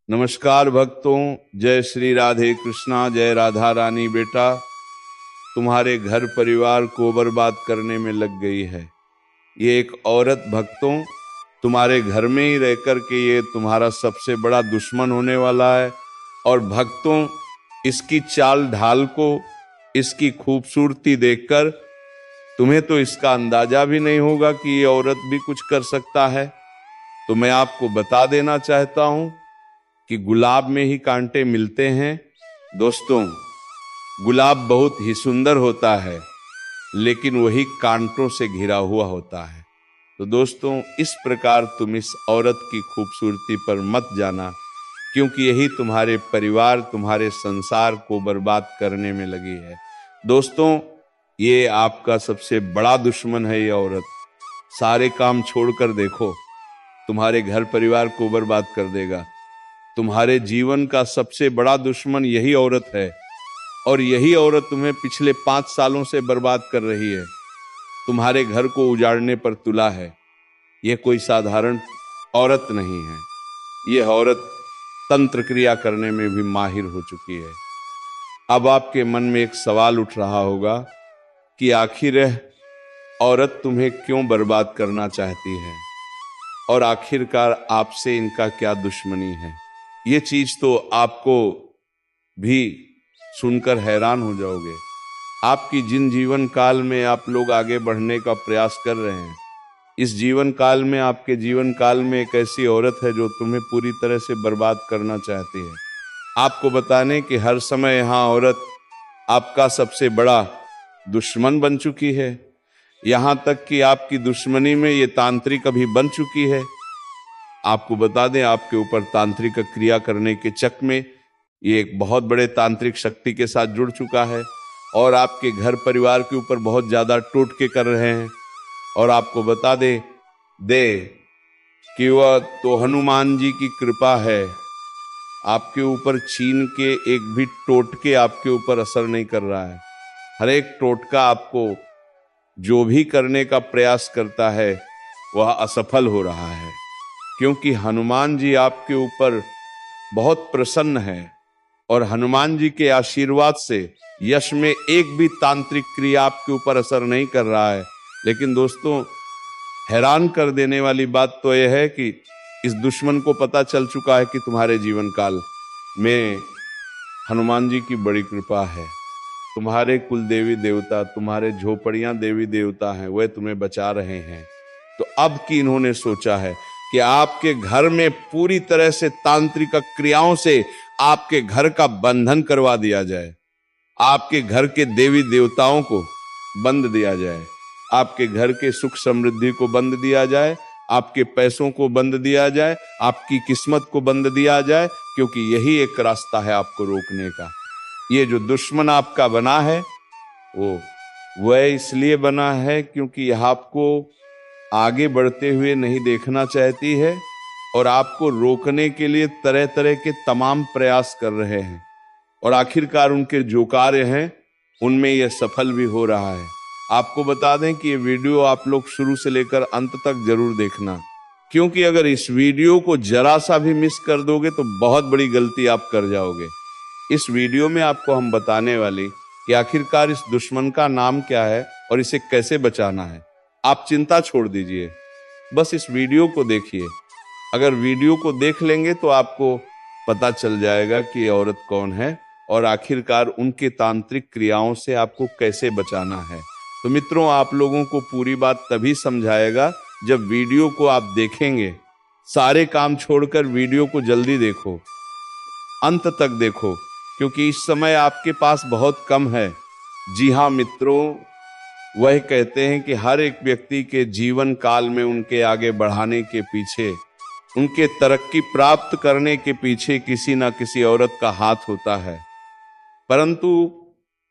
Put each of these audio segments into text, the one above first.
नमस्कार भक्तों, जय श्री राधे कृष्णा, जय राधा रानी। बेटा, तुम्हारे घर परिवार को बर्बाद करने में लग गई है ये एक औरत। भक्तों, तुम्हारे घर में ही रह कर के ये तुम्हारा सबसे बड़ा दुश्मन होने वाला है। और भक्तों, इसकी चाल ढाल को, इसकी खूबसूरती देखकर तुम्हें तो इसका अंदाजा भी नहीं होगा कि ये औरत भी कुछ कर सकता है। तो मैं आपको बता देना चाहता हूं कि गुलाब में ही कांटे मिलते हैं। दोस्तों, गुलाब बहुत ही सुंदर होता है, लेकिन वही कांटों से घिरा हुआ होता है। तो दोस्तों, इस प्रकार तुम इस औरत की खूबसूरती पर मत जाना, क्योंकि यही तुम्हारे परिवार, तुम्हारे संसार को बर्बाद करने में लगी है। दोस्तों, ये आपका सबसे बड़ा दुश्मन है ये औरत। सारे काम छोड़कर देखो, तुम्हारे घर परिवार को बर्बाद कर देगा। तुम्हारे जीवन का सबसे बड़ा दुश्मन यही औरत है, और यही औरत तुम्हें पिछले 5 सालों से बर्बाद कर रही है, तुम्हारे घर को उजाड़ने पर तुला है। यह कोई साधारण औरत नहीं है, यह औरत तंत्र क्रिया करने में भी माहिर हो चुकी है। अब आपके मन में एक सवाल उठ रहा होगा कि आखिर यह औरत तुम्हें क्यों बर्बाद करना चाहती है, और आखिरकार आपसे इनका क्या दुश्मनी है। ये चीज तो आपको भी सुनकर हैरान हो जाओगे। आपकी जिन जीवन काल में आप लोग आगे बढ़ने का प्रयास कर रहे हैं, इस जीवन काल में, आपके जीवन काल में एक ऐसी औरत है जो तुम्हें पूरी तरह से बर्बाद करना चाहती है। आपको बताने कि हर समय यहां औरत आपका सबसे बड़ा दुश्मन बन चुकी है। यहां तक कि आपकी दुश्मनी में ये तांत्रिक अभी बन चुकी है। आपको बता दें, आपके ऊपर तांत्रिक क्रिया करने के चक में ये एक बहुत बड़े तांत्रिक शक्ति के साथ जुड़ चुका है, और आपके घर परिवार के ऊपर बहुत ज्यादा टोटके कर रहे हैं। और आपको बता दे कि वह तो हनुमान जी की कृपा है, आपके ऊपर चीन के एक भी टोटके आपके ऊपर असर नहीं कर रहा है। हर एक टोटका आपको जो भी करने का प्रयास करता है वह असफल हो रहा है, क्योंकि हनुमान जी आपके ऊपर बहुत प्रसन्न है, और हनुमान जी के आशीर्वाद से यश में एक भी तांत्रिक क्रिया आपके ऊपर असर नहीं कर रहा है। लेकिन दोस्तों, हैरान कर देने वाली बात तो यह है कि इस दुश्मन को पता चल चुका है कि तुम्हारे जीवन काल में हनुमान जी की बड़ी कृपा है। तुम्हारे कुल देवी देवता, तुम्हारे झोपड़ियां देवी देवता हैं, वह तुम्हें बचा रहे हैं। तो अब की इन्होंने सोचा है कि आपके घर में पूरी तरह से तांत्रिक क्रियाओं से आपके घर का बंधन करवा दिया जाए, आपके घर के देवी देवताओं को बंद दिया जाए, आपके घर के सुख समृद्धि को बंद दिया जाए, आपके पैसों को बंद दिया जाए, आपकी किस्मत को बंद दिया जाए, क्योंकि यही एक रास्ता है आपको रोकने का। ये जो दुश्मन आपका बना है वह इसलिए बना है क्योंकि यह आपको आगे बढ़ते हुए नहीं देखना चाहती है, और आपको रोकने के लिए तरह तरह के तमाम प्रयास कर रहे हैं, और आखिरकार उनके जो कार्य हैं उनमें यह सफल भी हो रहा है। आपको बता दें कि ये वीडियो आप लोग शुरू से लेकर अंत तक जरूर देखना, क्योंकि अगर इस वीडियो को जरा सा भी मिस कर दोगे तो बहुत बड़ी गलती आप कर जाओगे। इस वीडियो में आपको हम बताने वाले कि आखिरकार इस दुश्मन का नाम क्या है और इसे कैसे बचाना है। आप चिंता छोड़ दीजिए, बस इस वीडियो को देखिए। अगर वीडियो को देख लेंगे तो आपको पता चल जाएगा कि ये औरत कौन है, और आखिरकार उनके तांत्रिक क्रियाओं से आपको कैसे बचाना है। तो मित्रों, आप लोगों को पूरी बात तभी समझाएगा जब वीडियो को आप देखेंगे। सारे काम छोड़कर वीडियो को जल्दी देखो, अंत तक देखो, क्योंकि इस समय आपके पास बहुत कम है। जी हाँ मित्रों, वह कहते हैं कि हर एक व्यक्ति के जीवन काल में उनके आगे बढ़ाने के पीछे, उनके तरक्की प्राप्त करने के पीछे किसी ना किसी औरत का हाथ होता है। परंतु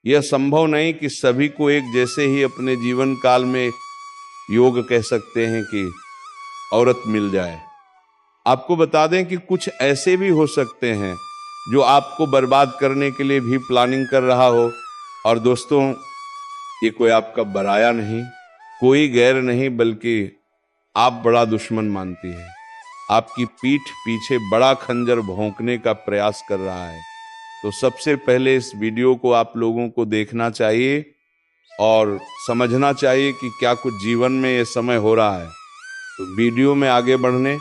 यह संभव नहीं कि सभी को एक जैसे ही अपने जीवन काल में योग कह सकते हैं कि औरत मिल जाए। आपको बता दें कि कुछ ऐसे भी हो सकते हैं जो आपको बर्बाद करने के लिए भी प्लानिंग कर रहा हो। और दोस्तों, ये कोई आपका पराया नहीं, कोई गैर नहीं, बल्कि आप बड़ा दुश्मन मानती है। आपकी पीठ पीछे बड़ा खंजर भोंकने का प्रयास कर रहा है। तो सबसे पहले इस वीडियो को आप लोगों को देखना चाहिए और समझना चाहिए कि क्या कुछ जीवन में ये समय हो रहा है। तो वीडियो में आगे बढ़ने,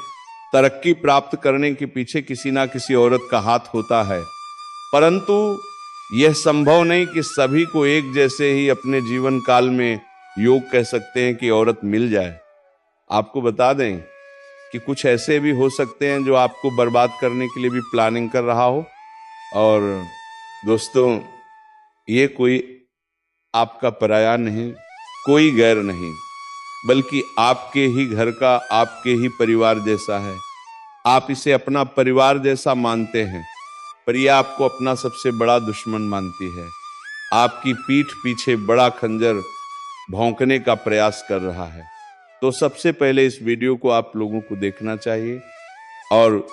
तरक्की प्राप्त करने के पीछे किसी ना किसी औरत का हाथ होता है, परंतु यह संभव नहीं कि सभी को एक जैसे ही अपने जीवन काल में योग कह सकते हैं कि औरत मिल जाए। आपको बता दें कि कुछ ऐसे भी हो सकते हैं जो आपको बर्बाद करने के लिए भी प्लानिंग कर रहा हो। और दोस्तों, ये कोई आपका पराया नहीं, कोई गैर नहीं, बल्कि आपके ही घर का, आपके ही परिवार जैसा है। आप इसे अपना परिवार जैसा मानते हैं, पर यह आपको अपना सबसे बड़ा दुश्मन मानती है। आपकी पीठ पीछे बड़ा खंजर भौंकने का प्रयास कर रहा है। तो सबसे पहले इस वीडियो को आप लोगों को देखना चाहिए और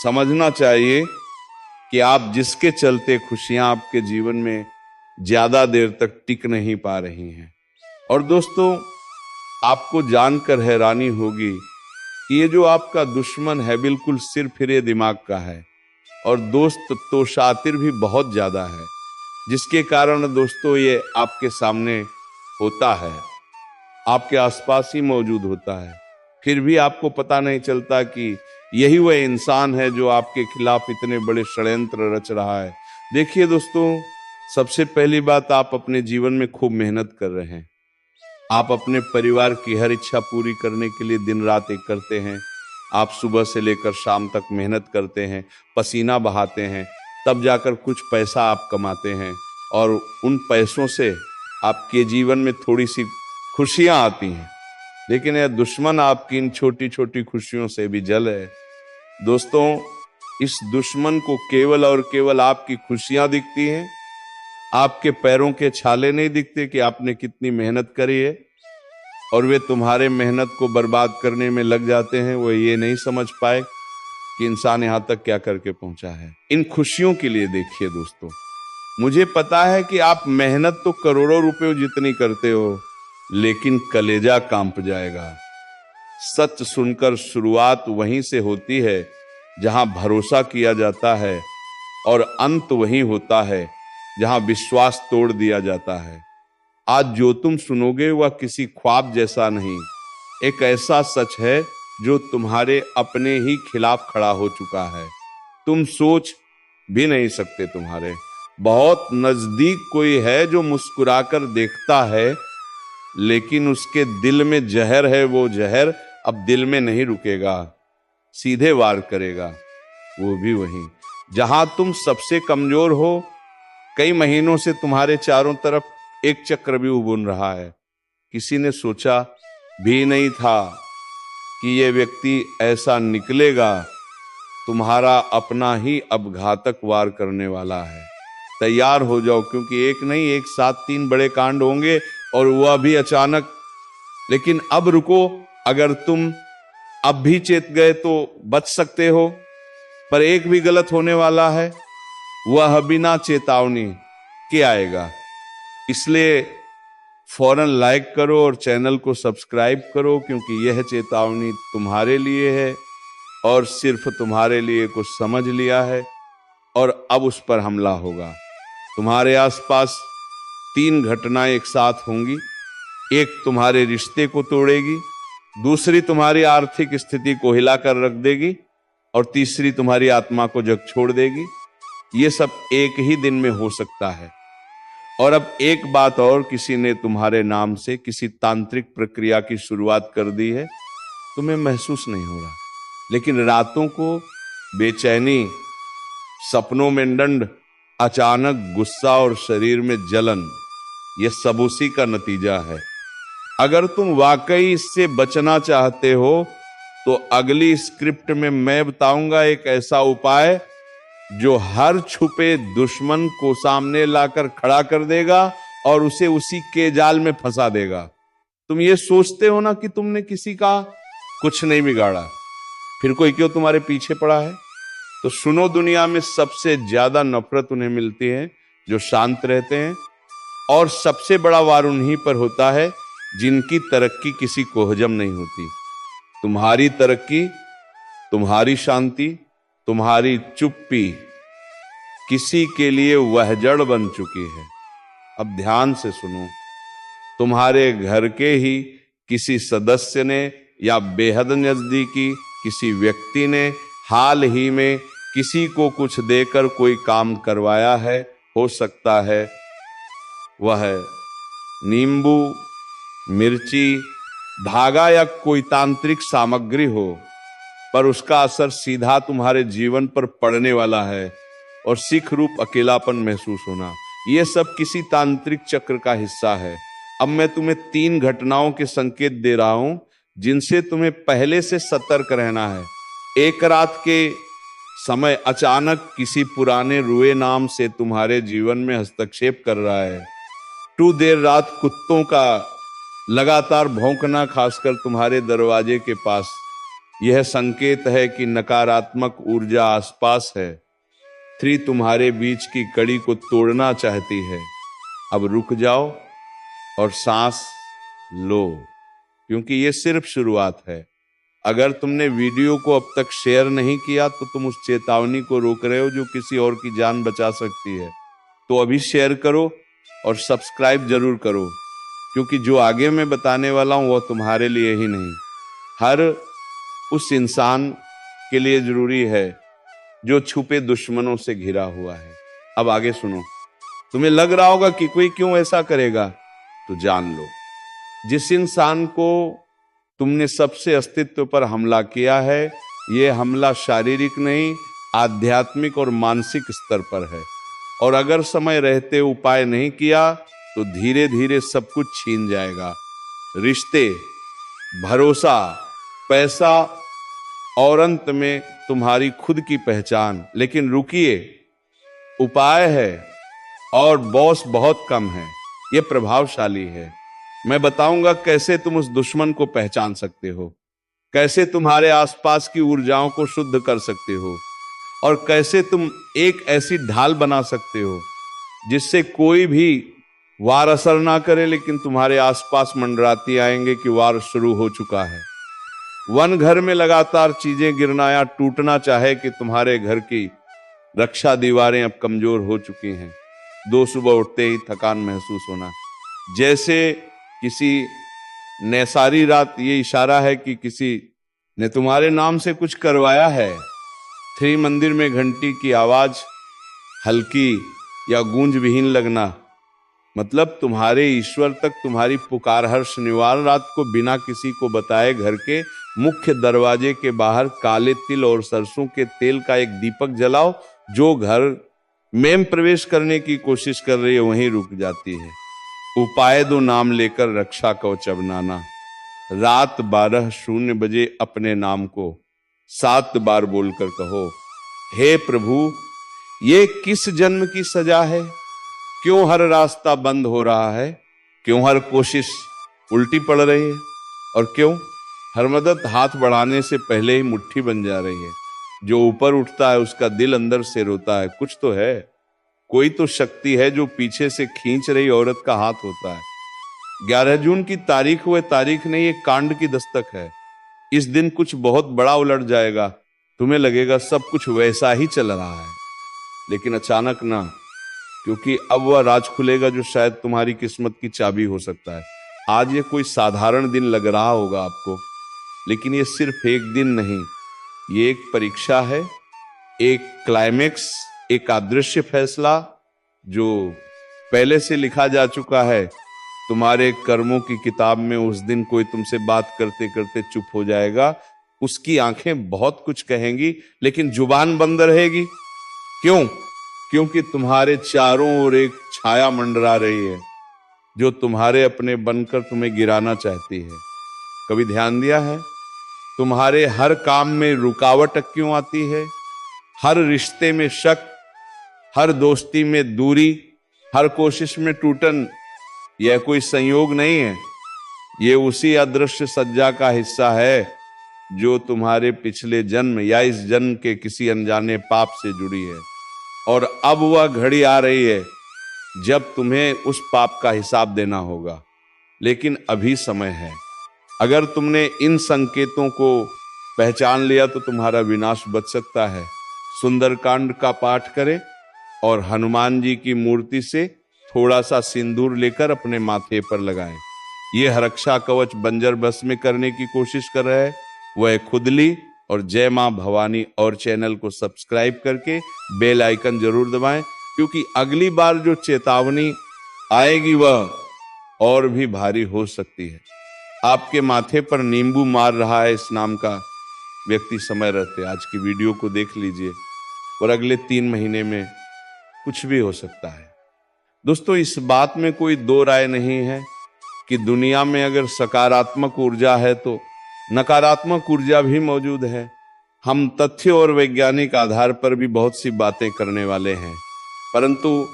समझना चाहिए कि आप जिसके चलते खुशियां आपके जीवन में ज्यादा देर तक टिक नहीं पा रही हैं। और दोस्तों, आपको जानकर हैरानी होगी कि ये जो आपका दुश्मन है बिल्कुल सिर फिरे दिमाग का है, और दोस्त तो शातिर भी बहुत ज्यादा है, जिसके कारण दोस्तों ये आपके सामने होता है, आपके आसपास ही मौजूद होता है। फिर भी आपको पता नहीं चलता कि यही वह इंसान है जो आपके खिलाफ इतने बड़े षड्यंत्र रच रहा है। देखिए दोस्तों, सबसे पहली बात, आप अपने जीवन में खूब मेहनत कर रहे हैं। आप अपने परिवार की हर इच्छा पूरी करने के लिए दिन रात एक करते हैं। आप सुबह से लेकर शाम तक मेहनत करते हैं, पसीना बहाते हैं, तब जाकर कुछ पैसा आप कमाते हैं, और उन पैसों से आपके जीवन में थोड़ी सी खुशियां आती हैं। लेकिन यह दुश्मन आपकी इन छोटी छोटी खुशियों से भी जल है। दोस्तों, इस दुश्मन को केवल और केवल आपकी खुशियां दिखती हैं, आपके पैरों के छाले नहीं दिखते कि आपने कितनी मेहनत करी है, और वे तुम्हारे मेहनत को बर्बाद करने में लग जाते हैं। वो ये नहीं समझ पाए कि इंसान यहां तक क्या करके पहुंचा है। इन खुशियों के लिए देखिए दोस्तों, मुझे पता है कि आप मेहनत तो करोड़ों रुपए जितनी करते हो, लेकिन कलेजा कांप जाएगा। सच सुनकर शुरुआत वहीं से होती है जहां भरोसा किया जाता है, और अंत वहीं होता है जहां विश्वास तोड़ दिया जाता है। आज जो तुम सुनोगे वह किसी ख्वाब जैसा नहीं, एक ऐसा सच है जो तुम्हारे अपने ही खिलाफ खड़ा हो चुका है। तुम सोच भी नहीं सकते, तुम्हारे बहुत नजदीक कोई है जो मुस्कुराकर देखता है, लेकिन उसके दिल में जहर है। वो जहर अब दिल में नहीं रुकेगा, सीधे वार करेगा। वो भी वहीं जहां तुम सबसे कमजोर हो। कई महीनों से तुम्हारे चारों तरफ एक चक्रव्यूह बुन रहा है। किसी ने सोचा भी नहीं था कि यह व्यक्ति ऐसा निकलेगा। तुम्हारा अपना ही अब घातक वार करने वाला है। तैयार हो जाओ, क्योंकि एक नहीं, एक साथ 3 बड़े कांड होंगे, और वह भी अचानक। लेकिन अब रुको, अगर तुम अब भी चेत गए तो बच सकते हो, पर एक भी गलत होने वाला है, वह बिना चेतावनी के आएगा। इसलिए फौरन लाइक करो और चैनल को सब्सक्राइब करो, क्योंकि यह चेतावनी तुम्हारे लिए है, और सिर्फ तुम्हारे लिए कुछ समझ लिया है, और अब उस पर हमला होगा। तुम्हारे आसपास 3 घटनाएं एक साथ होंगी। एक तुम्हारे रिश्ते को तोड़ेगी, दूसरी तुम्हारी आर्थिक स्थिति को हिलाकर रख देगी, और तीसरी तुम्हारी आत्मा को झकझोर देगी। ये सब एक ही दिन में हो सकता है। और अब एक बात और, किसी ने तुम्हारे नाम से किसी तांत्रिक प्रक्रिया की शुरुआत कर दी है। तुम्हें महसूस नहीं हो रहा, लेकिन रातों को बेचैनी, सपनों में दंड, अचानक गुस्सा और शरीर में जलन, यह सब उसी का नतीजा है। अगर तुम वाकई इससे बचना चाहते हो तो अगली स्क्रिप्ट में मैं बताऊंगा एक ऐसा उपाय जो हर छुपे दुश्मन को सामने लाकर खड़ा कर देगा और उसे उसी के जाल में फंसा देगा। तुम ये सोचते हो ना कि तुमने किसी का कुछ नहीं बिगाड़ा, फिर कोई क्यों तुम्हारे पीछे पड़ा है? तो सुनो, दुनिया में सबसे ज्यादा नफरत उन्हें मिलती है जो शांत रहते हैं, और सबसे बड़ा वार उन्हीं पर होता है जिनकी तरक्की किसी को हजम नहीं होती। तुम्हारी तरक्की तुम्हारी शांति, तुम्हारी चुप्पी किसी के लिए वह जड़ बन चुकी है। अब ध्यान से सुनो, तुम्हारे घर के ही किसी सदस्य ने या बेहद नजदीकी किसी व्यक्ति ने हाल ही में किसी को कुछ देकर कोई काम करवाया है। हो सकता है वह नींबू, मिर्ची, धागा या कोई तांत्रिक सामग्री हो, पर उसका असर सीधा तुम्हारे जीवन पर पड़ने वाला है और सिख रूप अकेलापन महसूस होना, यह सब किसी तांत्रिक चक्र का हिस्सा है। अब मैं तुम्हें 3 घटनाओं के संकेत दे रहा हूं जिनसे तुम्हें पहले से सतर्क रहना है। एक रात के समय अचानक किसी पुराने रुए नाम से तुम्हारे जीवन में हस्तक्षेप कर रहा है। देर रात कुत्तों का लगातार भौंकना, खासकर तुम्हारे दरवाजे के पास, यह संकेत है कि नकारात्मक ऊर्जा आसपास है। 3 तुम्हारे बीच की कड़ी को तोड़ना चाहती है। अब रुक जाओ और सांस लो, क्योंकि ये सिर्फ शुरुआत है। अगर तुमने वीडियो को अब तक शेयर नहीं किया तो तुम उस चेतावनी को रोक रहे हो जो किसी और की जान बचा सकती है। तो अभी शेयर करो और सब्सक्राइब जरूर करो, क्योंकि जो आगे मैं बताने वाला हूं वह तुम्हारे लिए ही नहीं, हर उस इंसान के लिए जरूरी है जो छुपे दुश्मनों से घिरा हुआ है। अब आगे सुनो। तुम्हें लग रहा होगा कि कोई क्यों ऐसा करेगा, तो जान लो, जिस इंसान को तुमने सबसे अस्तित्व पर हमला किया है, यह हमला शारीरिक नहीं, आध्यात्मिक और मानसिक स्तर पर है। और अगर समय रहते उपाय नहीं किया तो धीरे धीरे सब कुछ छीन जाएगा। रिश्ते, भरोसा, पैसा और अंत में तुम्हारी खुद की पहचान। लेकिन रुकिए, उपाय है और बॉस बहुत कम है, यह प्रभावशाली है। मैं बताऊंगा कैसे तुम उस दुश्मन को पहचान सकते हो, कैसे तुम्हारे आसपास की ऊर्जाओं को शुद्ध कर सकते हो, और कैसे तुम एक ऐसी ढाल बना सकते हो जिससे कोई भी वार असर ना करे, लेकिन तुम्हारे आसपास मंडराती आएंगे कि वार शुरू हो चुका है। वन घर में लगातार चीजें गिरना या टूटना चाहे कि तुम्हारे घर की रक्षा दीवारें अब कमजोर हो चुकी हैं। 2 सुबह उठते ही थकान महसूस होना, जैसे किसी ने सारी रात, ये इशारा है कि किसी ने तुम्हारे नाम से कुछ करवाया है। 3 मंदिर में घंटी की आवाज हल्की या गूंज विहीन लगना, मतलब तुम्हारे ईश्वर तक तुम्हारी पुकार हर शनिवार रात को बिना किसी को बताए घर के मुख्य दरवाजे के बाहर काले तिल और सरसों के तेल का एक दीपक जलाओ। जो घर में प्रवेश करने की कोशिश कर रही है वहीं रुक जाती है। उपाय 2 नाम लेकर रक्षा कवच बनाना। रात 12:00 बजे अपने नाम को 7 बार बोलकर कहो, हे प्रभु, ये किस जन्म की सजा है? क्यों हर रास्ता बंद हो रहा है? क्यों हर कोशिश उल्टी पड़ रही है? और क्यों हर मदद हाथ बढ़ाने से पहले ही मुट्ठी बन जा रही है? जो ऊपर उठता है उसका दिल अंदर से रोता है, कुछ तो है, कोई तो शक्ति है जो पीछे से खींच रही औरत का हाथ होता है। 11 जून की तारीख वह तारीख नहीं, एक कांड की दस्तक है। इस दिन कुछ बहुत बड़ा उलट जाएगा। तुम्हें लगेगा सब कुछ वैसा ही चल रहा है, लेकिन अचानक ना, क्योंकि अब वह राज खुलेगा जो शायद तुम्हारी किस्मत की चाबी हो सकता है। आज ये कोई साधारण दिन लग रहा होगा आपको, लेकिन ये सिर्फ एक दिन नहीं, ये एक परीक्षा है, एक क्लाइमेक्स, एक अदृश्य फैसला जो पहले से लिखा जा चुका है। तुम्हारे कर्मों की किताब में उस दिन कोई तुमसे बात करते करते चुप हो जाएगा। उसकी आंखें बहुत कुछ कहेंगी लेकिन जुबान बंद रहेगी। क्यों? क्योंकि तुम्हारे चारों ओर एक छाया मंडरा रही है जो तुम्हारे अपने बनकर तुम्हें गिराना चाहती है। कभी ध्यान दिया है तुम्हारे हर काम में रुकावट क्यों आती है? हर रिश्ते में शक, हर दोस्ती में दूरी, हर कोशिश में टूटन। यह कोई संयोग नहीं है, ये उसी अदृश्य सज्जा का हिस्सा है जो तुम्हारे पिछले जन्म या इस जन्म के किसी अनजाने पाप से जुड़ी है। और अब वह घड़ी आ रही है जब तुम्हें उस पाप का हिसाब देना होगा, लेकिन अभी समय है। अगर तुमने इन संकेतों को पहचान लिया तो तुम्हारा विनाश बच सकता है। सुंदरकांड का पाठ करें और हनुमान जी की मूर्ति से थोड़ा सा सिंदूर लेकर अपने माथे पर लगाएं। यह रक्षा कवच बंजर बस में करने की कोशिश कर रहा है वह खुदली और जय मां भवानी और चैनल को सब्सक्राइब करके बेल आइकन जरूर दबाएं, क्योंकि अगली बार जो चेतावनी आएगी वह और भी भारी हो सकती है। आपके माथे पर नींबू मार रहा है इस नाम का व्यक्ति समय रहते आज की वीडियो को देख लीजिए और अगले 3 महीने में कुछ भी हो सकता है। दोस्तों, इस बात में कोई दो राय नहीं है कि दुनिया में अगर सकारात्मक ऊर्जा है तो नकारात्मक ऊर्जा भी मौजूद है। हम तथ्य और वैज्ञानिक आधार पर भी बहुत सी बातें करने वाले हैं, परंतु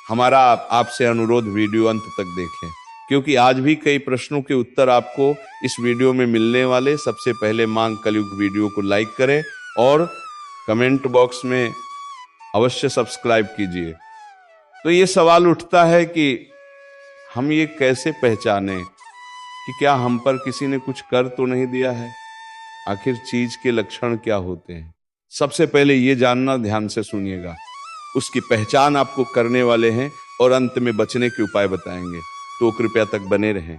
हमारा आपसे अनुरोध वीडियो अंत तक देखें, क्योंकि आज भी कई प्रश्नों के उत्तर आपको इस वीडियो में मिलने वाले। सबसे पहले मांग कलयुग वीडियो को लाइक करें और कमेंट बॉक्स में अवश्य सब्सक्राइब कीजिए। तो ये सवाल उठता है कि हम ये कैसे पहचाने कि क्या हम पर किसी ने कुछ कर तो नहीं दिया है। आखिर चीज के लक्षण क्या होते हैं? सबसे पहले ये जानना, ध्यान से सुनिएगा, उसकी पहचान आपको करने वाले हैं और अंत में बचने के उपाय बताएंगे, तो कृपया तक बने रहें।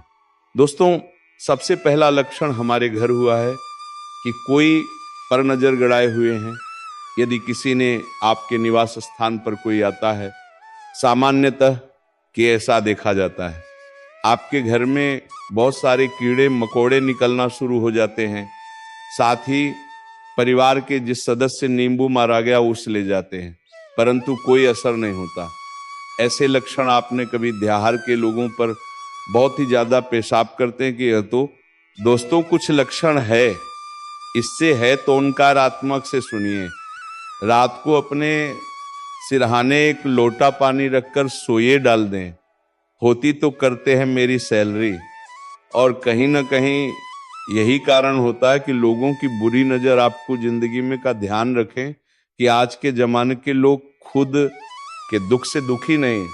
दोस्तों, सबसे पहला लक्षण हमारे घर हुआ है कि कोई पर नजर गड़ाए हुए हैं। यदि किसी ने आपके निवास स्थान पर कोई आता है, सामान्यतः कि ऐसा देखा जाता है, आपके घर में बहुत सारे कीड़े मकोड़े निकलना शुरू हो जाते हैं। साथ ही परिवार के जिस सदस्य नींबू मारा गया उस ले जाते हैं, परंतु कोई असर नहीं होता। ऐसे लक्षण आपने कभी देहात के लोगों पर बहुत ही ज्यादा पेशाब करते हैं कि यह तो दोस्तों कुछ लक्षण है। इससे है तो नकारात्मक से सुनिए। रात को अपने सिरहाने एक लोटा पानी रखकर सोए डाल दें, होती तो करते हैं मेरी सैलरी। और कहीं ना कहीं यही कारण होता है कि लोगों की बुरी नजर आपको जिंदगी में का ध्यान रखें कि आज के जमाने के लोग खुद के दुख से दुखी नहीं,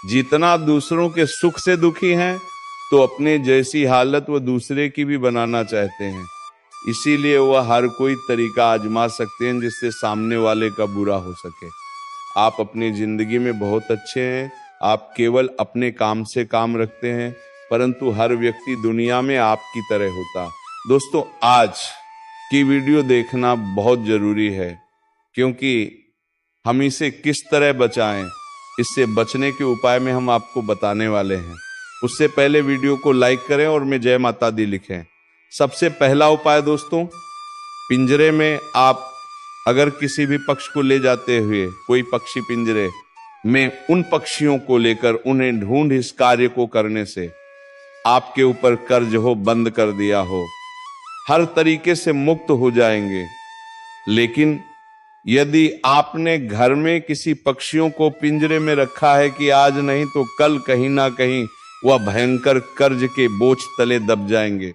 जितना दूसरों के सुख से दुखी हैं तो अपने जैसी हालत वो दूसरे की भी बनाना चाहते हैं। इसीलिए वह हर कोई तरीका आजमा सकते हैं जिससे सामने वाले का बुरा हो सके। आप अपनी जिंदगी में बहुत अच्छे हैं, आप केवल अपने काम से काम रखते हैं, परंतु हर व्यक्ति दुनिया में आपकी तरह होता। दोस्तों, आज की वीडियो देखना बहुत जरूरी है, क्योंकि हम इसे किस तरह बचाएं, इससे बचने के उपाय में हम आपको बताने वाले हैं। उससे पहले वीडियो को लाइक करें और मैं जय माता दी लिखें। सबसे पहला उपाय दोस्तों, पिंजरे में आप अगर किसी भी पक्षी को ले जाते हुए कोई पक्षी पिंजरे में, उन पक्षियों को लेकर उन्हें ढूंढ इस कार्य को करने से आपके ऊपर कर्ज हो बंद कर दिया हो, हर तरीके से मुक्त हो जाएंगे। लेकिन यदि आपने घर में किसी पक्षियों को पिंजरे में रखा है कि आज नहीं तो कल कहीं ना कहीं वह भयंकर कर्ज के बोझ तले दब जाएंगे,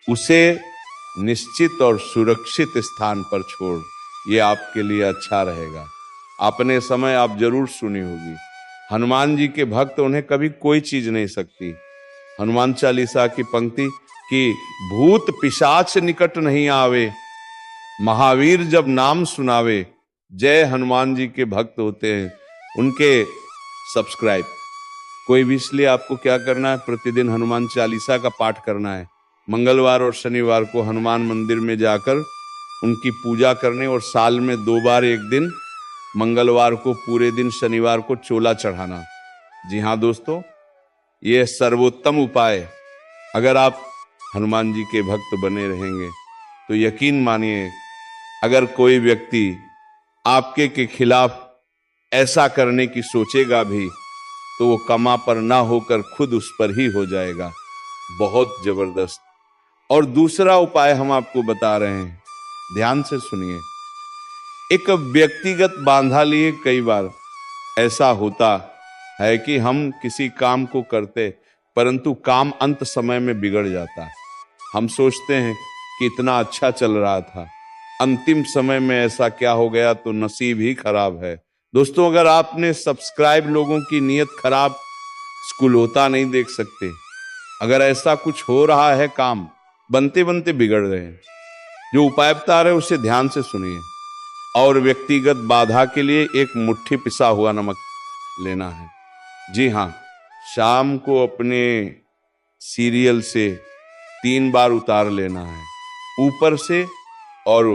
उसे निश्चित और सुरक्षित स्थान पर छोड़, ये आपके लिए अच्छा रहेगा। अपने समय आप जरूर सुनी होगी, हनुमान जी के भक्त, उन्हें कभी कोई चीज नहीं सकती। हनुमान चालीसा की पंक्ति कि भूत पिशाच निकट नहीं आवे, महावीर जब नाम सुनावे। जय हनुमान जी के भक्त होते हैं, उनके सब्सक्राइब। कोई भी, इसलिए आपको क्या करना है, प्रतिदिन हनुमान चालीसा का पाठ करना है। मंगलवार और शनिवार को हनुमान मंदिर में जाकर उनकी पूजा करने, और साल में 2 बार, एक दिन मंगलवार को पूरे दिन, शनिवार को चोला चढ़ाना। जी हाँ दोस्तों, ये सर्वोत्तम उपाय। अगर आप हनुमान जी के भक्त बने रहेंगे तो यकीन मानिए, अगर कोई व्यक्ति आपके के खिलाफ ऐसा करने की सोचेगा भी तो वो कमा पर ना होकर खुद उस पर ही हो जाएगा। बहुत जबरदस्त। और दूसरा उपाय हम आपको बता रहे हैं, ध्यान से सुनिए। एक व्यक्तिगत बांधा लिए कई बार ऐसा होता है कि हम किसी काम को करते, परंतु काम अंत समय में बिगड़ जाता। हम सोचते हैं कि इतना अच्छा चल रहा था, अंतिम समय में ऐसा क्या हो गया, तो नसीब ही खराब है। दोस्तों, अगर आपने सब्सक्राइब लोगों की नीयत खराब, स्कूल होता नहीं देख सकते। अगर ऐसा कुछ हो रहा है, काम बनते बनते बिगड़ रहे हैं, जो उपाय बता रहे उसे ध्यान से सुनिए। और व्यक्तिगत बाधा के लिए एक मुट्ठी पिसा हुआ नमक लेना है। जी हाँ, शाम को अपने सीरियल से 3 बार उतार लेना है ऊपर से, और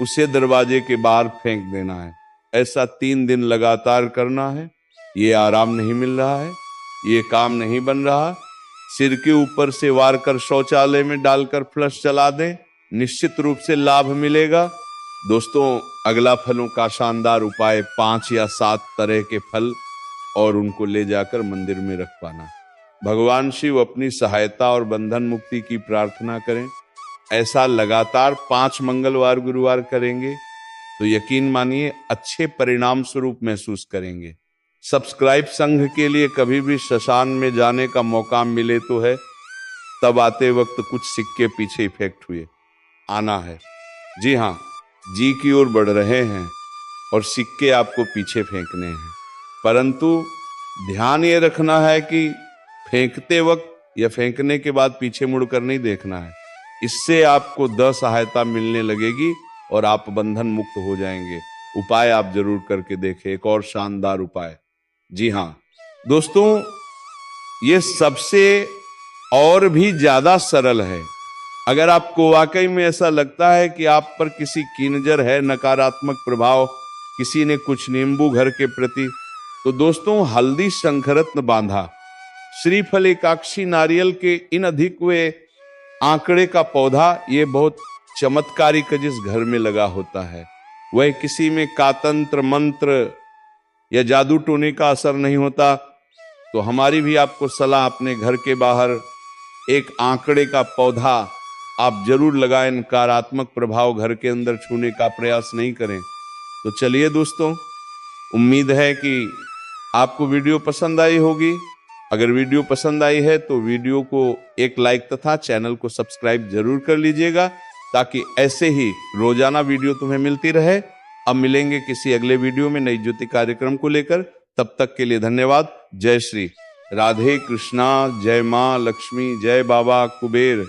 उसे दरवाजे के बाहर फेंक देना है। ऐसा 3 दिन लगातार करना है। ये आराम नहीं मिल रहा है, ये काम नहीं बन रहा, सिर के ऊपर से वार कर शौचालय में डालकर फ्लश चला दें, निश्चित रूप से लाभ मिलेगा। दोस्तों, अगला फलों का शानदार उपाय 5 या 7 तरह के फल और उनको ले जाकर मंदिर में रख पाना। भगवान शिव अपनी सहायता और बंधन मुक्ति की प्रार्थना करें। ऐसा लगातार 5 मंगलवार गुरुवार करेंगे तो यकीन मानिए अच्छे परिणाम स्वरूप महसूस करेंगे। सब्सक्राइब संघ के लिए कभी भी शशान में जाने का मौका मिले तो है, तब आते वक्त कुछ सिक्के पीछे इफेक्ट हुए आना है। जी हाँ, जी की ओर बढ़ रहे हैं और सिक्के आपको पीछे फेंकने हैं, परंतु ध्यान ये रखना है कि फेंकते वक्त या फेंकने के बाद पीछे मुड़कर नहीं देखना है। इससे आपको द सहायता मिलने लगेगी और आप बंधन मुक्त हो जाएंगे। उपाय आप जरूर करके देखें, एक और शानदार उपाय। जी हाँ दोस्तों, ये सबसे और भी ज्यादा सरल है। अगर आपको वाकई में ऐसा लगता है कि आप पर किसी की नजर है, नकारात्मक प्रभाव, किसी ने कुछ नींबू घर के प्रति, तो दोस्तों हल्दी शंखरत्न बांधा, श्रीफल एकाक्षी नारियल के इन अधिक हुए आंकड़े का पौधा, ये बहुत चमत्कारिक जिस घर में लगा होता है, वह किसी में कातंत्र मंत्र या जादू टोने का असर नहीं होता। तो हमारी भी आपको सलाह, अपने घर के बाहर एक आंकड़े का पौधा आप जरूर लगाएं। नकारात्मक प्रभाव घर के अंदर छूने का प्रयास नहीं करें। तो चलिए दोस्तों, उम्मीद है कि आपको वीडियो पसंद आई होगी। अगर वीडियो पसंद आई है तो वीडियो को एक लाइक तथा चैनल को सब्सक्राइब जरूर कर लीजिएगा, ताकि ऐसे ही रोजाना वीडियो तुम्हें मिलती रहे। अब मिलेंगे किसी अगले वीडियो में नई ज्योति कार्यक्रम को लेकर। तब तक के लिए धन्यवाद। जय श्री राधे कृष्णा, जय मां लक्ष्मी, जय बाबा कुबेर।